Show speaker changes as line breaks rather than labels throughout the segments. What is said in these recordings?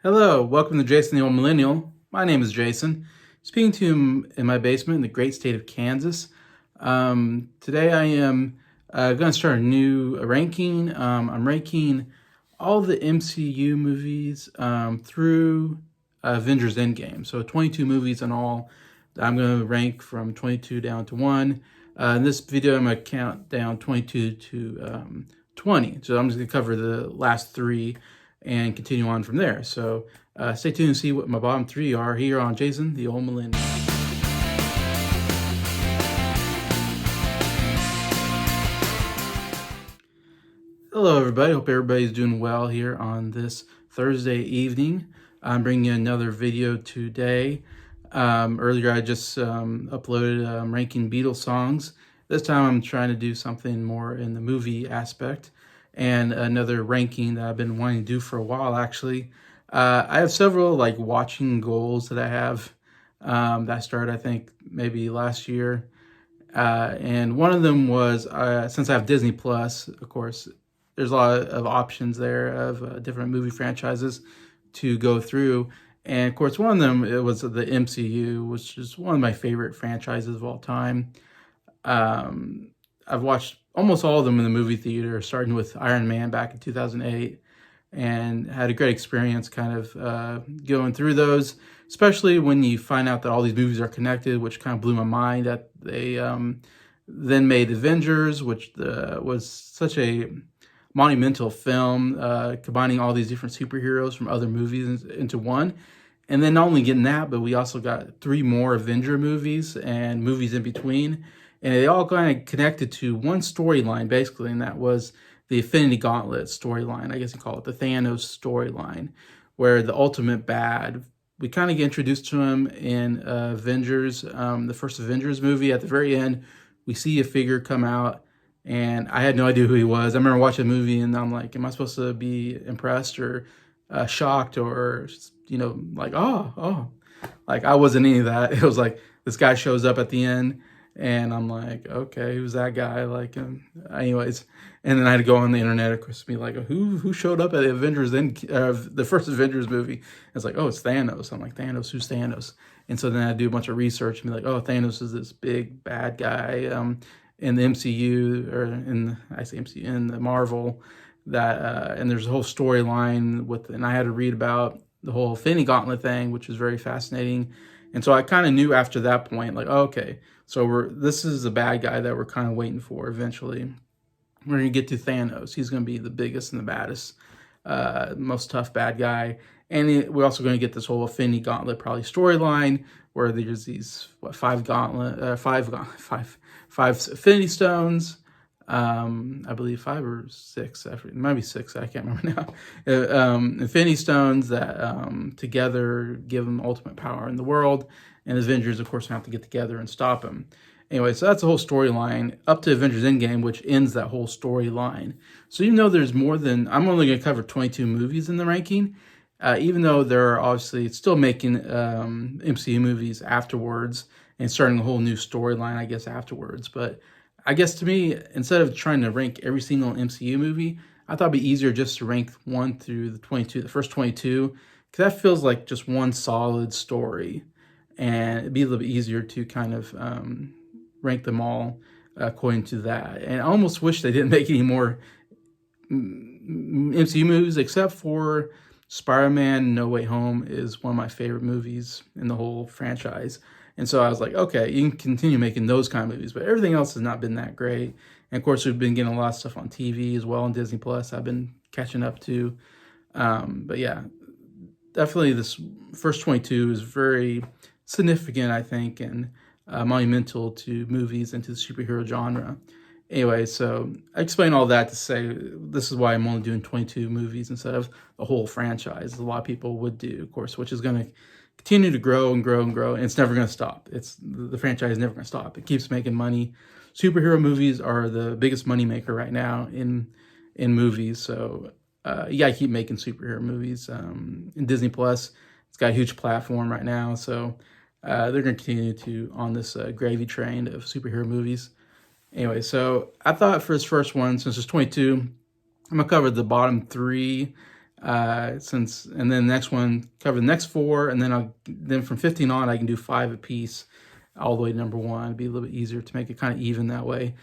Hello, welcome to Jason the Old Millennial. My name is Jason, speaking to you in my basement in the great state of Kansas. Today I am going to start a new ranking. I'm ranking all the MCU movies through Avengers Endgame. So 22 movies in all. I'm going to rank from 22 down to 1. In this video, I'm going to count down 22 to 20. So I'm just going to cover the last 3 and continue on from there. So stay tuned and see what my bottom 3 are here on Jason the Old Millennial. Hello everybody, hope everybody's doing well here on this Thursday evening. I'm bringing you another video today. Earlier I just uploaded ranking Beatles songs. This time I'm trying to do something more in the movie aspect, and another ranking that I've been wanting to do for a while actually. I have several like watching goals that I have that I started I think maybe last year. And one of them was, since I have Disney Plus, of course, there's a lot of options there of different movie franchises to go through. And of course, one of them, it was the MCU, which is one of my favorite franchises of all time. I've watched almost all of them in the movie theater, starting with Iron Man back in 2008, and had a great experience kind of going through those, especially when you find out that all these movies are connected, which kind of blew my mind that they then made Avengers, which was such a monumental film, combining all these different superheroes from other movies into one. And then not only getting that, but we also got 3 more Avenger movies and movies in between. And they all kind of connected to one storyline, basically, and that was the Infinity Gauntlet storyline. I guess you call it the Thanos storyline, where the ultimate bad, we kind of get introduced to him in Avengers, the first Avengers movie. At the very end, we see a figure come out, and I had no idea who he was. I remember watching the movie, and I'm like, am I supposed to be impressed or shocked or, like, oh. Like, I wasn't any of that. It was like, this guy shows up at the end, and I'm like, okay, who's that guy? Like, anyways, and then I had to go on the internet, of course, be like, who showed up at the Avengers, the first Avengers movie? It's like, oh, it's Thanos. I'm like, Thanos, who's Thanos? And so then I do a bunch of research and be like, oh, Thanos is this big bad guy in the MCU, or in the Marvel, that and there's a whole storyline with, and I had to read about the whole Infinity Gauntlet thing, which was very fascinating. And so I kind of knew after that point, like, oh, okay, so this is the bad guy that we're kind of waiting for. Eventually, we're gonna get to Thanos. He's gonna be the biggest and the baddest, most tough bad guy. And we're also going to get this whole Infinity Gauntlet probably storyline, where there's these 5 Infinity Stones. I believe 5 or 6. It might be 6. I can't remember now. Infinity Stones that together give them ultimate power in the world, and Avengers, of course, have to get together and stop him. Anyway, so that's the whole storyline up to Avengers Endgame, which ends that whole storyline. So even though there's more than, I'm only going to cover 22 movies in the ranking, even though they're obviously still making MCU movies afterwards and starting a whole new storyline, I guess, afterwards. But I guess to me, instead of trying to rank every single MCU movie, I thought it'd be easier just to rank 1 through the 22, the first 22, because that feels like just one solid story. And it'd be a little bit easier to kind of rank them all according to that. And I almost wish they didn't make any more MCU movies, except for Spider-Man No Way Home is one of my favorite movies in the whole franchise. And so I was like, okay, you can continue making those kind of movies, but everything else has not been that great. And of course, we've been getting a lot of stuff on TV as well on Disney Plus. I've been catching up to. But yeah, definitely this first 22 is very significant, I think, and monumental to movies and to the superhero genre. Anyway, so I explain all that to say this is why I'm only doing 22 movies instead of the whole franchise, as a lot of people would do, of course, which is going to continue to grow and grow and grow, and it's never going to stop. The franchise is never going to stop. It keeps making money. Superhero movies are the biggest money maker right now in movies, so you got to keep making superhero movies. In Disney Plus, it's got a huge platform right now, so they're going to continue to on this gravy train of superhero movies. Anyway, so I thought for this first one, since it's 22, I'm going to cover the bottom 3 And then the next one, cover the next 4, and then from 15 on, I can do 5 apiece, all the way to number 1. It'd be a little bit easier to make it kind of even that way,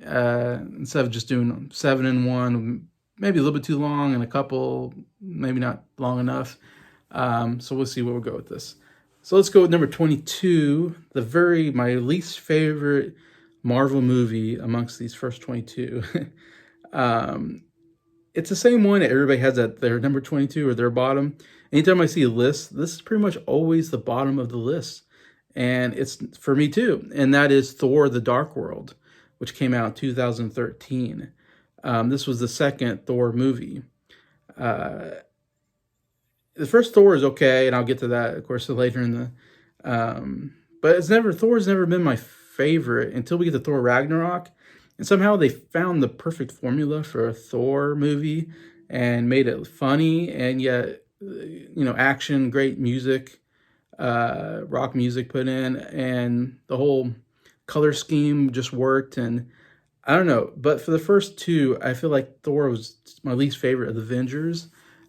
instead of just doing 7 in one, maybe a little bit too long, and a couple maybe not long enough. So we'll see where we'll go with this. So let's go with number 22, my least favorite Marvel movie amongst these first 22. It's the same one that everybody has at their number 22 or their bottom. Anytime I see a list, this is pretty much always the bottom of the list. And it's for me too. And that is Thor: The Dark World, which came out in 2013. This was the second Thor movie. The first Thor is okay, and I'll get to that, of course, later in the... but Thor's never been my favorite until we get to Thor Ragnarok. And somehow they found the perfect formula for a Thor movie and made it funny and yet, action, great music, rock music put in, and the whole color scheme just worked. And I don't know, but for the first 2, I feel like Thor was my least favorite of the Avengers.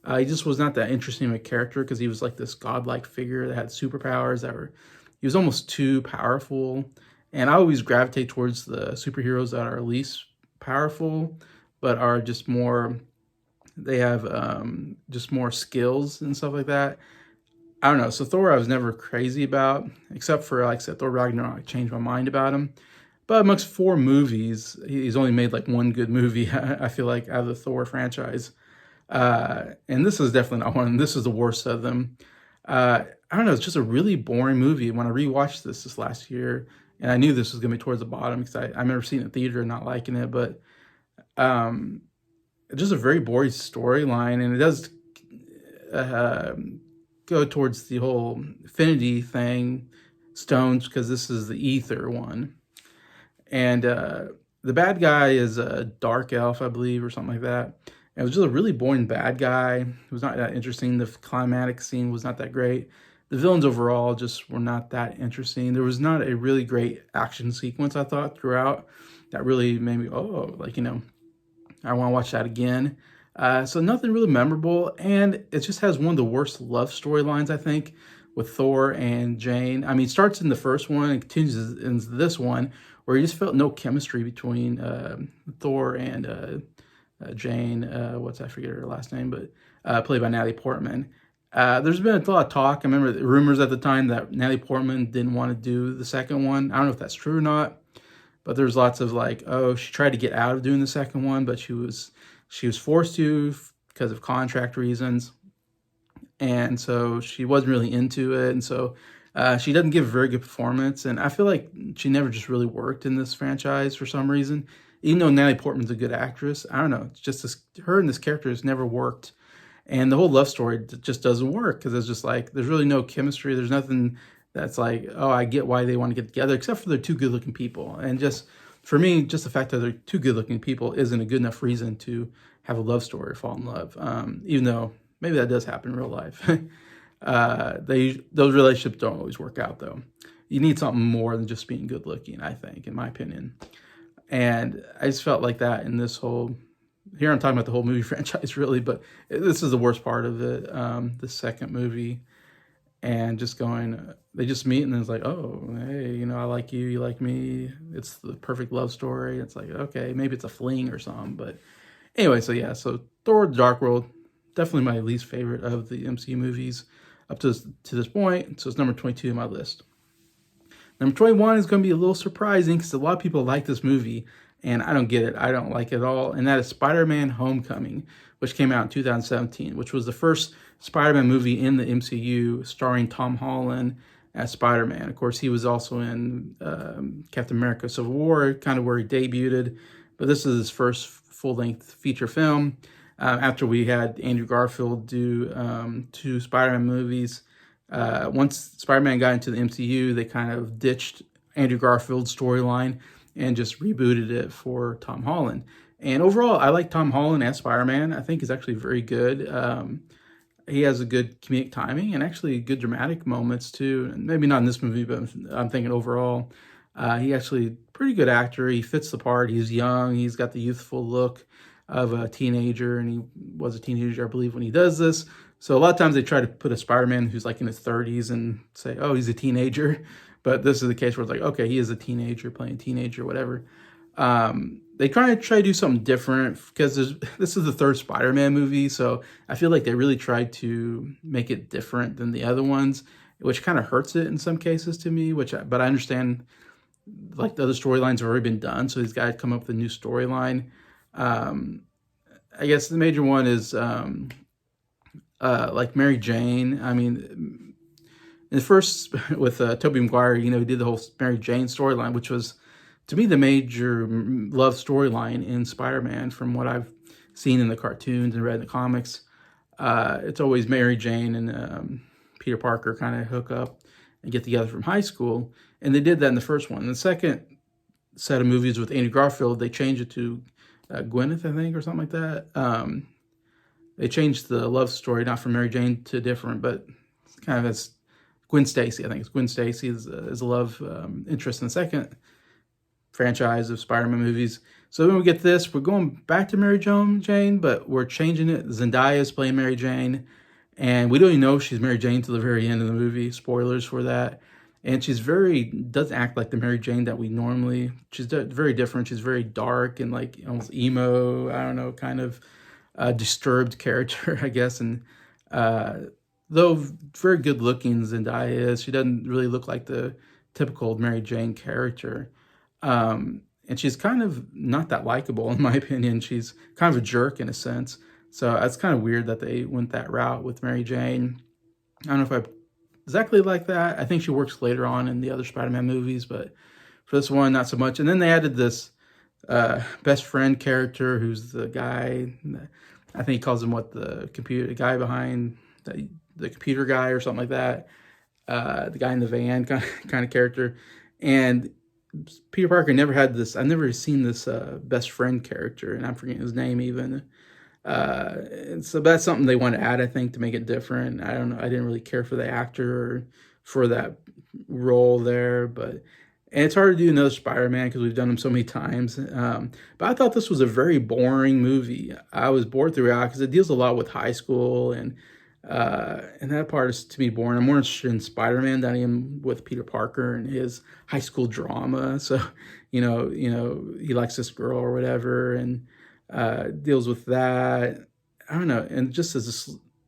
He just was not that interesting of a character because he was like this godlike figure that had superpowers he was almost too powerful. And I always gravitate towards the superheroes that are least powerful, but are just more, they have just more skills and stuff like that. I don't know. So Thor I was never crazy about, except for, like I said, Thor Ragnarok, I changed my mind about him. But amongst 4 movies, he's only made like 1 good movie, I feel like, out of the Thor franchise. And this is definitely not one. This is the worst of them. I don't know. It's just a really boring movie. When I rewatched this last year, and I knew this was going to be towards the bottom because I remember seeing it in the theater and not liking it, but just a very boring storyline, and it does go towards the whole affinity thing, stones, because this is the ether one. And the bad guy is a dark elf, I believe, or something like that. It was just a really boring bad guy. It was not that interesting. The climatic scene was not that great. The villains overall just were not that interesting. There was not a really great action sequence, I thought, throughout that really made me, I want to watch that again. So nothing really memorable. And it just has one of the worst love storylines, I think, with Thor and Jane. I mean, it starts in the first one and continues in this one, where you just felt no chemistry between Thor and Jane. I forget her last name, but played by Natalie Portman. There's been a lot of talk. I remember the rumors at the time that Natalie Portman didn't want to do the second one. I don't know if that's true or not, but there's lots of she tried to get out of doing the second one, but she was forced to because of contract reasons, and so she wasn't really into it, and so she doesn't give a very good performance. And I feel like she never just really worked in this franchise for some reason, even though Natalie Portman's a good actress. I don't know. It's just her and this character has never worked. And the whole love story just doesn't work because it's just there's really no chemistry. There's nothing that's I get why they want to get together, except for they're 2 good-looking people. And just, for me, just the fact that they're 2 good-looking people isn't a good enough reason to have a love story or fall in love, even though maybe that does happen in real life. Those relationships don't always work out, though. You need something more than just being good-looking, I think, in my opinion. And I just felt like that in this whole... Here I'm talking about the whole movie franchise, really, but this is the worst part of it, the second movie. And just they just meet, and then it's hey, I like you, you like me. It's the perfect love story. It's okay, maybe it's a fling or something. But anyway, so Thor: The Dark World, definitely my least favorite of the MCU movies up to this point. So it's number 22 on my list. Number 21 is going to be a little surprising because a lot of people like this movie, and I don't get it. I don't like it at all. And that is Spider-Man: Homecoming, which came out in 2017, which was the first Spider-Man movie in the MCU starring Tom Holland as Spider-Man. Of course, he was also in Captain America: Civil War, kind of where he debuted. But this is his first full-length feature film. After we had Andrew Garfield do 2 Spider-Man movies. Once Spider-Man got into the MCU, they kind of ditched Andrew Garfield's storyline and just rebooted it for Tom Holland. And overall, I like Tom Holland as Spider-Man. I think he's actually very good. He has a good comedic timing and actually good dramatic moments too. And maybe not in this movie, but I'm thinking overall, he actually pretty good actor. He fits the part. He's young. He's got the youthful look. of a teenager, and he was a teenager, I believe, when he does this. So a lot of times they try to put a Spider-Man who's like in his 30s and say, oh, he's a teenager. But this is the case where it's like, okay, he is a teenager playing a teenager, whatever. They try to do something different because this is the third Spider-Man movie, so I feel like they really tried to make it different than the other ones, which kind of hurts it in some cases to me. But I understand, like, the other storylines have already been done, so these guys come up with a new storyline. I guess the major one is like Mary Jane. I mean, in the first with Tobey Maguire, he did the whole Mary Jane storyline, which was, to me, the major love storyline in Spider-Man from what I've seen in the cartoons and read in the comics. It's always Mary Jane and Peter Parker kind of hook up and get together from high school. And they did that in the first one. In the second set of movies with Andrew Garfield, they changed it to Gwyneth, I think, or something like that. They changed the love story, not from Mary Jane to different, but it's kind of as Gwen Stacy. I think it's Gwen Stacy is a love interest in the second franchise of Spider-Man movies. So when we get this, we're going back to Mary Jane, but we're changing it. Zendaya is playing Mary Jane, and we don't even know she's Mary Jane till the very end of the movie. Spoilers for that. And she's doesn't act like the Mary Jane that we normally. She's very different. She's very dark and like almost emo. I don't know, kind of disturbed character, I guess. And though very good looking Zendaya is, she doesn't really look like the typical Mary Jane character. And she's kind of not that likable, in my opinion. She's kind of a jerk in a sense. So it's kind of weird that they went that route with Mary Jane. I don't know if I exactly like that. I think she works later on in the other Spider-Man movies, but for this one, not so much. And then they added this best friend character who's the guy, I think he calls him the guy behind the computer guy or something like that. The guy in the van kind of character. And Peter Parker never had this. I've never seen this best friend character, and I'm forgetting his name even. And so that's something they want to add, I think, to make it different. I don't know. I didn't really care for the actor or for that role there, and it's hard to do another Spider-Man because we've done them so many times. But I thought this was a very boring movie. I was bored throughout because it deals a lot with high school, and that part is, to me, boring. I'm more interested in Spider-Man than I am with Peter Parker and his high school drama. So, he likes this girl or whatever, and deals with that. I don't know. And just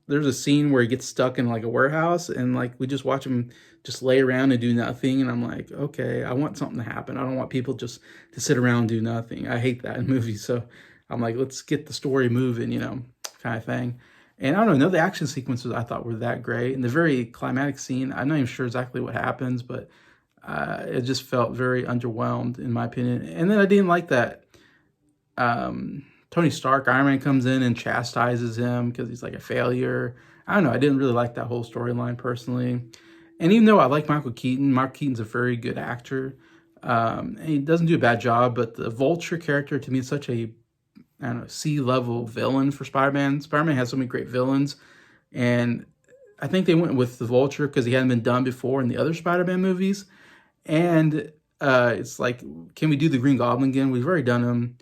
there's a scene where he gets stuck in like a warehouse, and like we just watch him just lay around and do nothing. And I'm like, okay, I want something to happen. I don't want people just to sit around and do nothing. I hate that in movies. So I'm like, let's get the story moving, kind of thing. And I don't know, the action sequences I thought were that great. And the very climatic scene, I'm not even sure exactly what happens, but it just felt very underwhelmed, in my opinion. And then I didn't like that Tony Stark, Iron Man, comes in and chastises him because he's like a failure. I don't know, I didn't really like that whole storyline personally. And even though I like Michael Keaton's a very good actor. And he doesn't do a bad job, but the Vulture character to me is such a, I don't know, C-level villain for Spider-Man. Spider-Man has so many great villains, and I think they went with the Vulture because he hadn't been done before in the other Spider-Man movies. And it's like, can we do the Green Goblin again? We've already done him.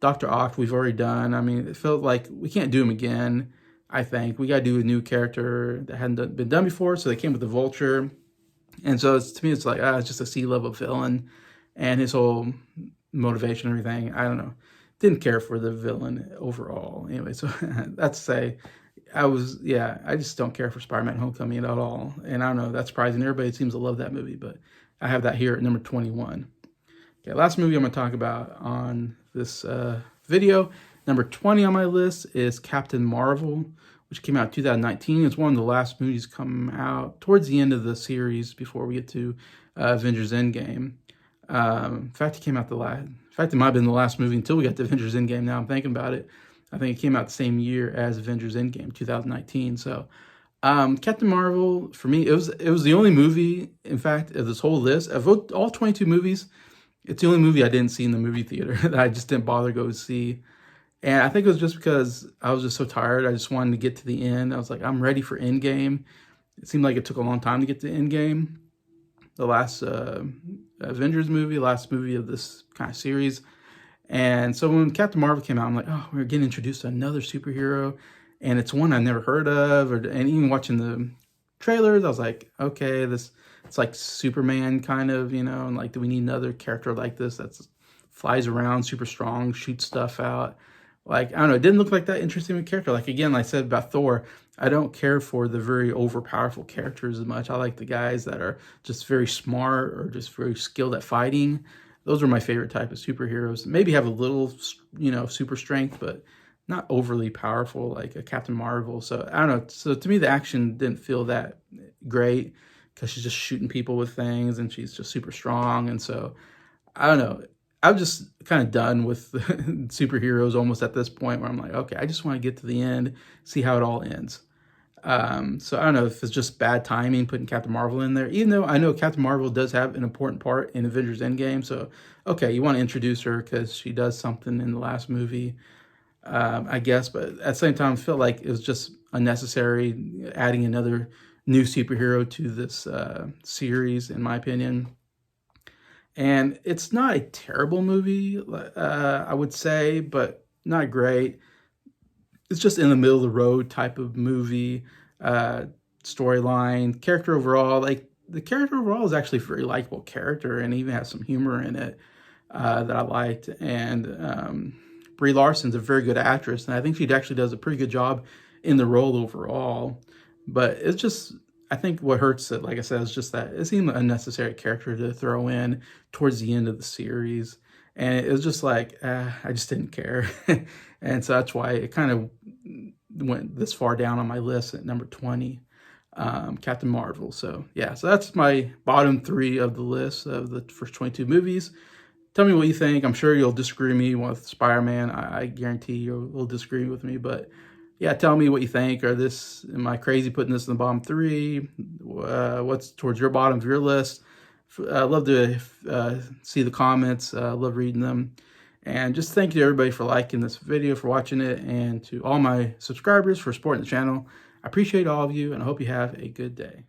Dr. Oct, we've already done. I mean, it felt like we can't do him again, I think. We got to do a new character that hadn't been done before, so they came with the Vulture. And so to me, it's like, it's just a C-level villain, and his whole motivation and everything, I don't know. Didn't care for the villain overall. Anyway, so that's to say, I just don't care for Spider-Man Homecoming at all. And I don't know, that's surprising. Everybody seems to love that movie, but I have that here at number 21. Okay, last movie I'm going to talk about on this video, number 20 on my list, is Captain Marvel, which came out in 2019. It's one of the last movies come out towards the end of the series before we get to Avengers Endgame. In fact, it might have been the last movie until we got to Avengers Endgame. Now I'm thinking about it. I think it came out the same year as Avengers Endgame, 2019. So Captain Marvel, for me, it was the only movie, in fact, of this whole list, of all 22 movies, it's the only movie I didn't see in the movie theater that I just didn't bother to go see. And I think it was just because I was just so tired. I just wanted to get to the end. I was like, I'm ready for Endgame. It seemed like it took a long time to get to Endgame. The last Avengers movie, last movie of this kind of series. And so when Captain Marvel came out, I'm like, oh, we're getting introduced to another superhero, and it's one I never heard of, and even watching the trailers, I was like, okay, this it's like Superman kind of, and like, do we need another character like this that's flies around, super strong, shoots stuff out? Like, I don't know, it didn't look like that interesting of a character. Like, again, like I said about Thor, I don't care for the very overpowerful characters as much. I like the guys that are just very smart or just very skilled at fighting. Those are my favorite type of superheroes. Maybe have a little, super strength, but not overly powerful like a Captain Marvel. So I don't know. So to me, the action didn't feel that great because she's just shooting people with things and she's just super strong. And so I don't know. I'm just kind of done with superheroes almost at this point where I'm like, okay, I just want to get to the end, see how it all ends. So I don't know if it's just bad timing putting Captain Marvel in there, even though I know Captain Marvel does have an important part in Avengers Endgame. So, okay, you want to introduce her because she does something in the last movie, I guess. But at the same time, I feel like it was just unnecessary adding another new superhero to this series, in my opinion. And it's not a terrible movie, I would say, but not great. It's just in the middle of the road type of movie. Storyline, character overall, like the character overall is actually a very likable character and even has some humor in it that I liked. And Brie Larson's a very good actress, and I think she actually does a pretty good job in the role overall. But it's just, I think what hurts it, like I said, is just that it seemed an unnecessary character to throw in towards the end of the series. And it was just like, I just didn't care. And so that's why it kind of went this far down on my list at number 20, Captain Marvel. So yeah, so that's my bottom 3 of the list of the first 22 movies. Tell me what you think. I'm sure you'll disagree with me with Spider-Man. I guarantee you'll disagree with me, but yeah, tell me what you think. Am I crazy putting this in the bottom 3? What's towards your bottom of your list? I love to see the comments. Love reading them. And just thank you to everybody for liking this video, for watching it, and to all my subscribers for supporting the channel. I appreciate all of you, and I hope you have a good day.